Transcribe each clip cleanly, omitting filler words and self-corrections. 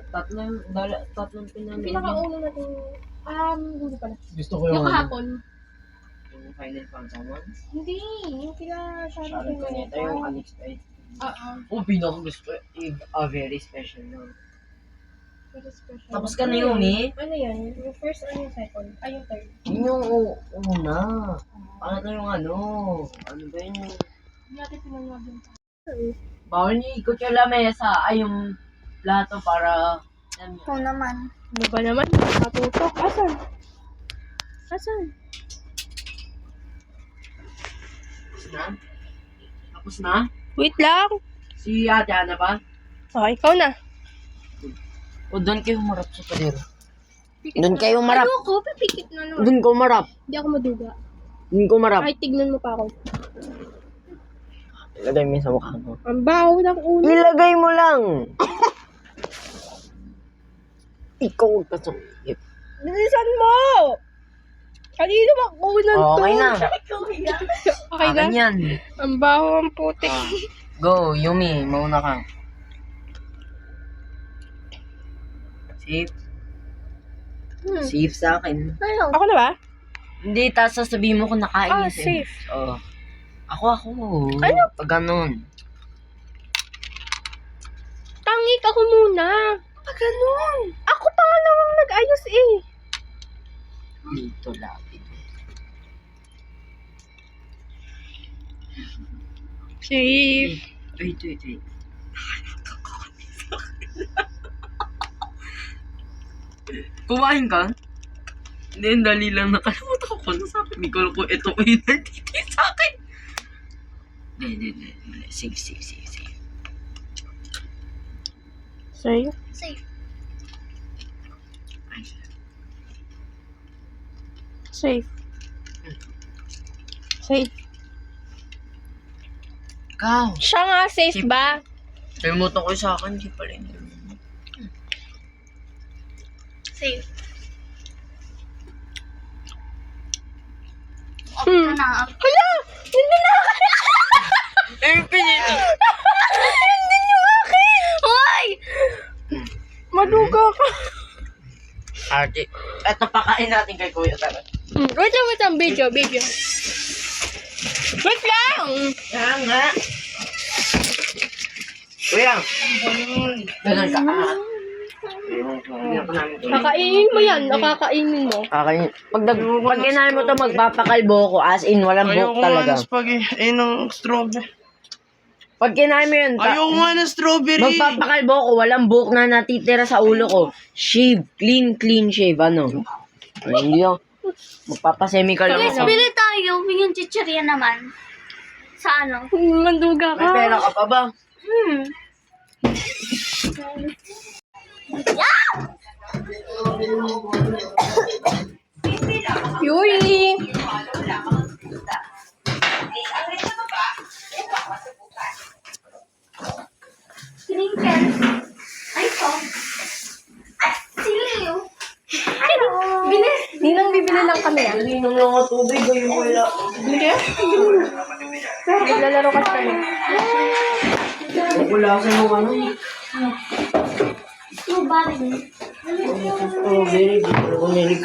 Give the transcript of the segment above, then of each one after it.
tatlong pinanood. Pinakauna natin, hindi pala. Gusto ko yung kahapon. Yung Final Fantasy 1. Hindi, yung Shadow Shadow Cuneta, yung Cuneta. Unexpected. Oo. Pinaka gusto ko. Very special na. Very special. Tapos ka na yun eh. Ano yan? Yung first or yung second? Yung third. Yun yung una. Pangat na yung ano. Ano ba yun yung... Hindi natin pinanwag yung Bawal niyo ikot yung lamesa. Ay, yung plato para... Oo naman. Ano ba naman? Matutok. Asan? Tapos na? Wait lang. Si Ate Ana ba? Okay, ikaw na. O doon kayo humarap sa pader. Doon kayo humarap. Ayoko, pipikit na naman. Doon ko humarap. Hindi ako maduga. Doon ko humarap. Ay, tignan mo pa ako. Ilagay mo sa mukha mo. Ang baho ng ulo. Ilagay mo lang! Ikaw huwag ka sumipip. Bilisan mo! Kanino makunan to? Okay na. Okay na? Ganyan. Ang baho ang putik. Go, Yumi. Mauna ka. Safe. Safe sa akin. Ako na ba? Hindi, tapos sasabihin mo kung nakain niya. Safe. Oo. Ako. Ano? Pag ganun. Tangik ako muna. Ganun. Ako pangalawang nag-ayos eh. Dito lapid. Safe. Wait. Kumain ka? Hindi, dali lang nakalimutan ko kung sa akin. Hindi ko ito ko yung nandito sa akin. Hindi. Safe. Safe. Safe. Safe. Safe. Ikaw. Siya nga, safe ba? Nalimutan ko sa akin. Hindi pala yun. Safe. Off ka na. Hala! Hindi na akin! Hindi yung akin! Hoy! Maduga ka. Ate, eto pakain natin kay Kuya talaga. Wait lang. Video. Wait lang! Yan nga. Kuya. Ganun ka. Kakainin mo yan. Nakakainin mo. Pag kinain mo to, magpapakalbo ko. As in, walang buhok talaga. Ng strawberry. Pag kinain mo yun, Ayoko nga ng strawberry. magpapakalbo ko. Walang buhok na natitira sa ulo ko. Shave. Clean shave. Ano? Hindi ako. Magpapasemical lang Guys, ako. bili tayo. Yung chichirya naman. Sa ano? Manduga May ka. pera ka pa ba? Yuri! Sprinkles. Ay, ito. Ay, siliw. Ninang bibili lang kami ah. Hindi nung lang ako tubig. Yung wala. Naglalaro kasi kami. Wala sa mga ano. Strawberry. Strawberry.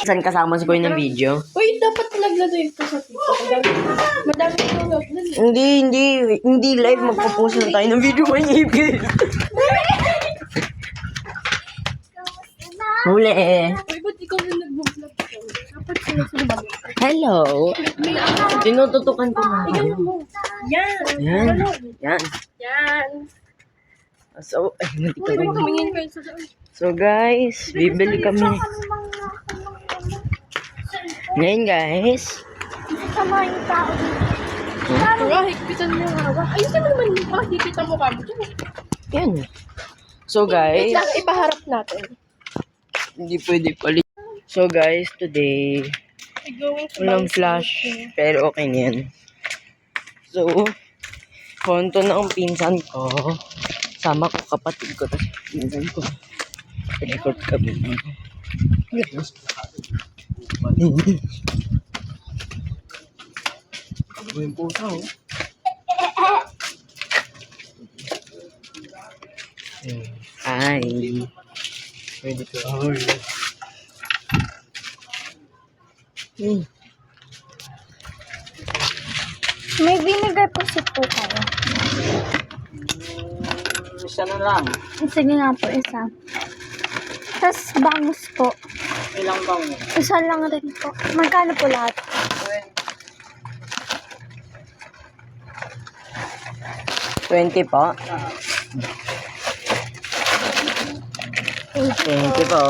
Saan kasama si Kuya ng video? Uy, dapat naglagay ito sa TikTok. Madami ko upload. Hindi live. Magpo-post lang tayo ng video kay Ipil. Huli eh. Uy, ba't ikaw na nag-vlog ko? Dapat sinusunod. Hello. Tinututukan ko na. Yan. Yan. Yan. So, ay, hindi Uy, ka ba't tumingin ko yun sa saan? So guys, bibili kami. Ngayon guys. Sama yung tao dito. Wala, higpitan mo yung hawak. Ayusin mo naman yung makikita mo ka. Yan. So Wait guys, lang, ipaharap natin. hindi pwede pala. So guys, today, walang flash. Pero okay na yan. So, konto na ang pinsan ko. Sama ko kapatid ko. Tapos pinsan ko. Record kami. Yung pusa oh. Ay. Pwede ko. May vinegar po po kayo. Isa na lang. Sige nga po, isa. Tapos bangus po. Ilang bang? Isa lang rin po. Magkano po lahat? 20 po. 20 po.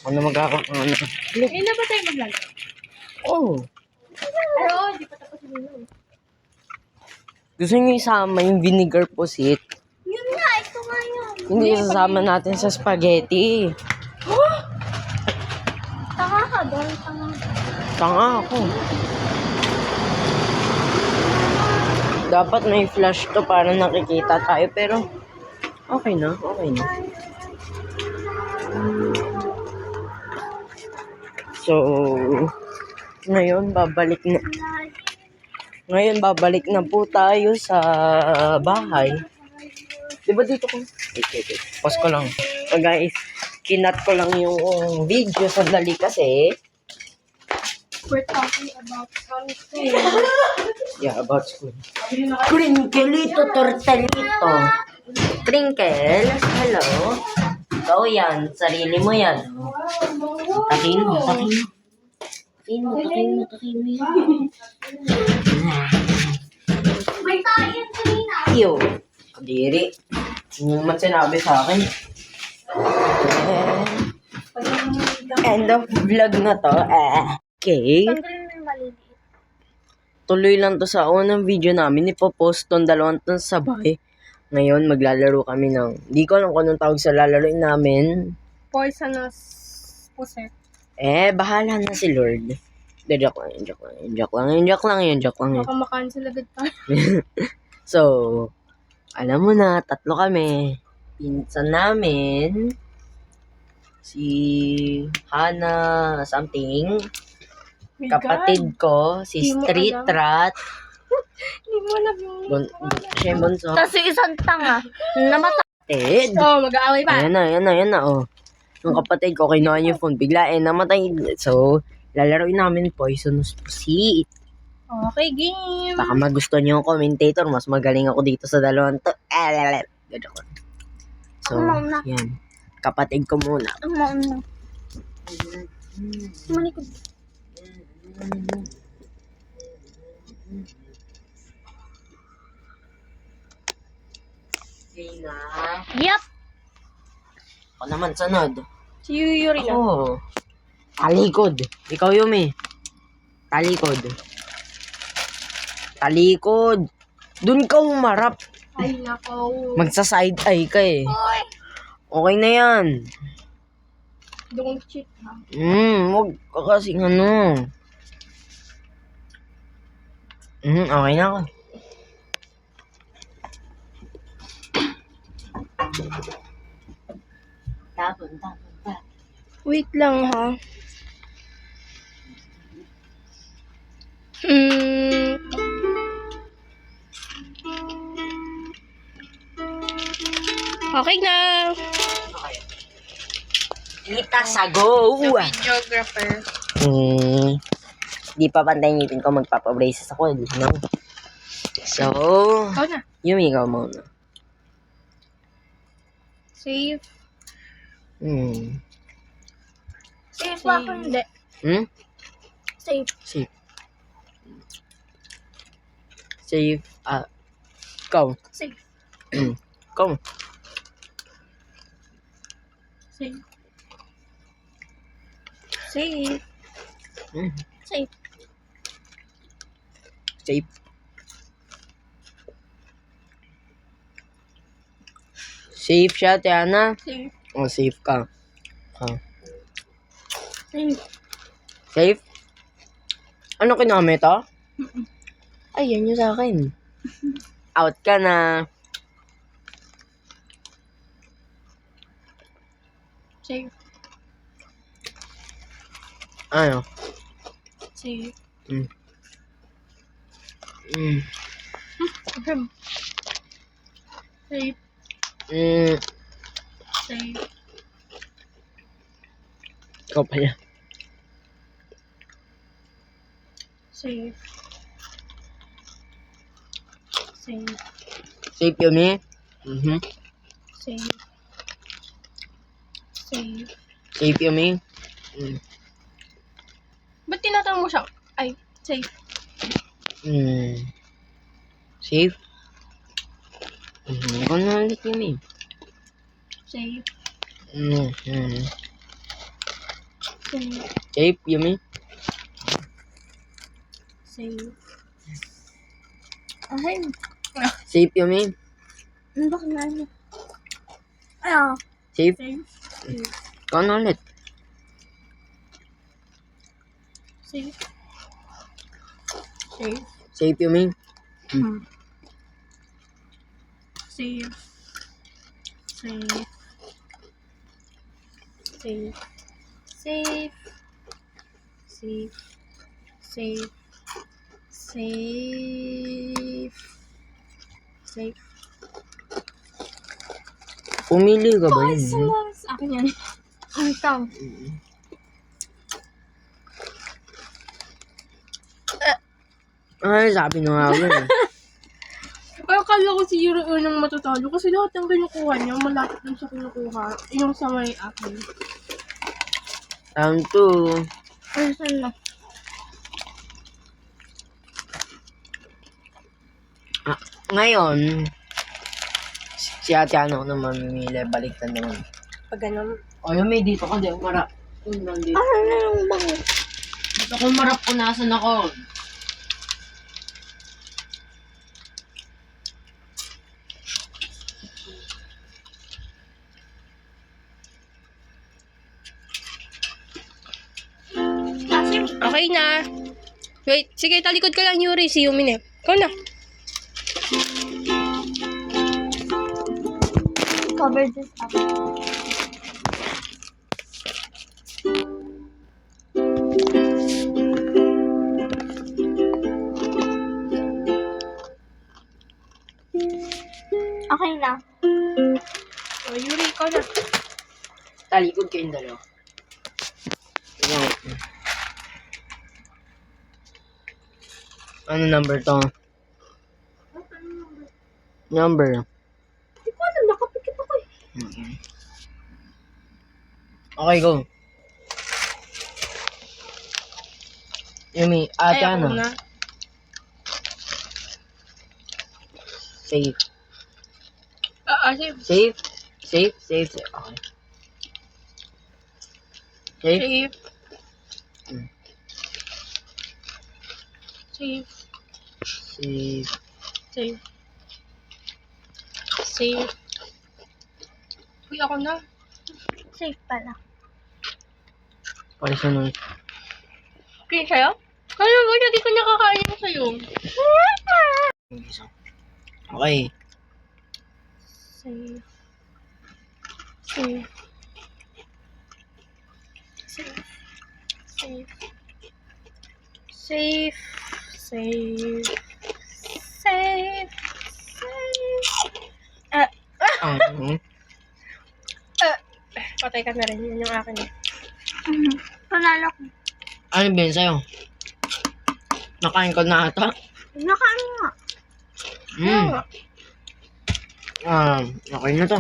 Ano ano? Hindi na ba tayo maglalaro? Oh. Pero, di pa tapos yun. Gusto niyo isama yung vinegar pusit? Yun nga, ito nga yun. Hindi isasama natin sa spaghetti. Tanga ka doon, tanga. Tanga ako. Dapat may flash to para nakikita tayo pero okay na, okay na. So, ngayon babalik na po tayo sa bahay. Diba dito ko? Wait. Pause ko lang. So guys, kinat ko lang yung video sandali kasi. We're talking about something. Yeah, about school. Crinkelito tortelito. Crinkle, hello. Ikaw yan, sarili mo yan. Takin mo. May tayo kanina. Yo, kadiri. Hindi naman sinabi sa akin. End of vlog na to. Okay. Tanggalin mo yung maliliit. Tuloy lang to sa unang video namin. Ipopost tong dalawang tong sabay. Ngayon, maglalaro kami ng... Di ko alam kung anong tawag sa lalaroin namin. Poisonous puset. Bahala na si Lord. De, joke lang. Baka makancel agad tayo. So, alam mo na, tatlo kami. Pinsan namin. Si Hana something. My Kapatid ko, si Di mo Street alam. Rat. Hindi mo alam yung... Siya yung bunso. Tapos yung isang tanga. Namatay. Kapatid. mag-aaway pa. Ayan na, oh. Yung kapatid ko, kinuha niya yung phone. Bigla, namatay. So, lalaroin namin Poisonous Pusit. Okay, game. Baka magusto niyo yung commentator. Mas magaling ako dito sa dalawang to. Ganda ko. So, Ako mauna. yan. Kapatid ko muna. Manikod. Sina. Yup. Ako naman, sunod. Si Yuri na. Oo. Talikod. Ikaw, Yumi. Talikod. Doon ka humarap. Ay, nako. Magsa-side eye ka eh. Okay na yan. Don't cheat, ha? Huwag ka kasing ano. Okay na ako. Tapon. Wait lang, ha? Okay na. Kita sa go! Videographer. Di pa pantay ngipin ko, magpapabraces ako. No? So, Ikaw na. Yumi, ikaw muna. Save. Safe pa ako hindi. Safe. Save. Ikaw. Safe. Ikaw. Save. Save. Safe. Safe. Safe siya, Tiana. Save. Oh, safe ka. Save. Safe? Ano kinamit, oh? Ay, yan yung sa akin. Out ka na. Save. Ano? Save. Mm. Save. Safe. Ikaw pala. Safe. Safe. Safe Yumi? Mhm. Safe. Safe. Safe Yumi? Ba't tinatanong mo siya? Ay, safe. Safe? Ikaw na ulit Yumi. Safe. Mhm. Safe. Safe Yumi? Safe. Ay, Safe Yumi? ano ba kaya niya? Ay, Safe? Safe. Ikaw na ulit. Safe. Safe. Safe Yumi? Safe. Safe. Safe. Safe. Safe. Safe. Safe. Safe. Pumili ka ba yun? Sa akin yan. ang ikaw. Ay, sabi na nga ako eh. Ay, akala ko si Yuri unang matatalo kasi lahat ng kinukuha niya, malapit dun sa kinukuha. Yung sa may akin. Round 2. Ay, saan na? Ngayon, si ate ano na mamimili, baliktad naman. Pag ganun. O, Yumi, dito ka din, marap. Dito. Ano na yung bang? Dito ko marap, punasan ako. Okay na. Wait, sige, talikod ka lang, Yuri. Si Yumi na. Ikaw na. Cover this up. Okay na. O, Yuri, ikaw na. Talikod kayong dalawa. Yan. Ano number to? Number. Hindi ko alam, nakapikit ako eh. Okay, go. Yumi, ate Ay, ako ano? na. Safe. Safe. Safe? Safe, safe, safe. Okay. Safe? Safe. Mm. Safe. Safe. Safe. Safe. Uy, ako na. Safe pala. Pare sunod. Okay, sa'yo? Kaya mo, hindi ko nakakain yung sa'yo. Okay. Safe. Safe. Safe. Safe. Safe. Safe. Safe. Safe. Patay ka na rin. Yun yung akin eh. Panalo ko. Ano ba yun sa'yo? Nakain ko na ata? Nakaano nga. Okay na to.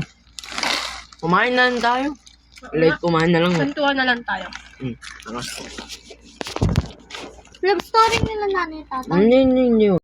Kumain na lang tayo. Late kumain na lang. Santuhan na lang tayo. Tama. Love story nila nanay tata. Hindi.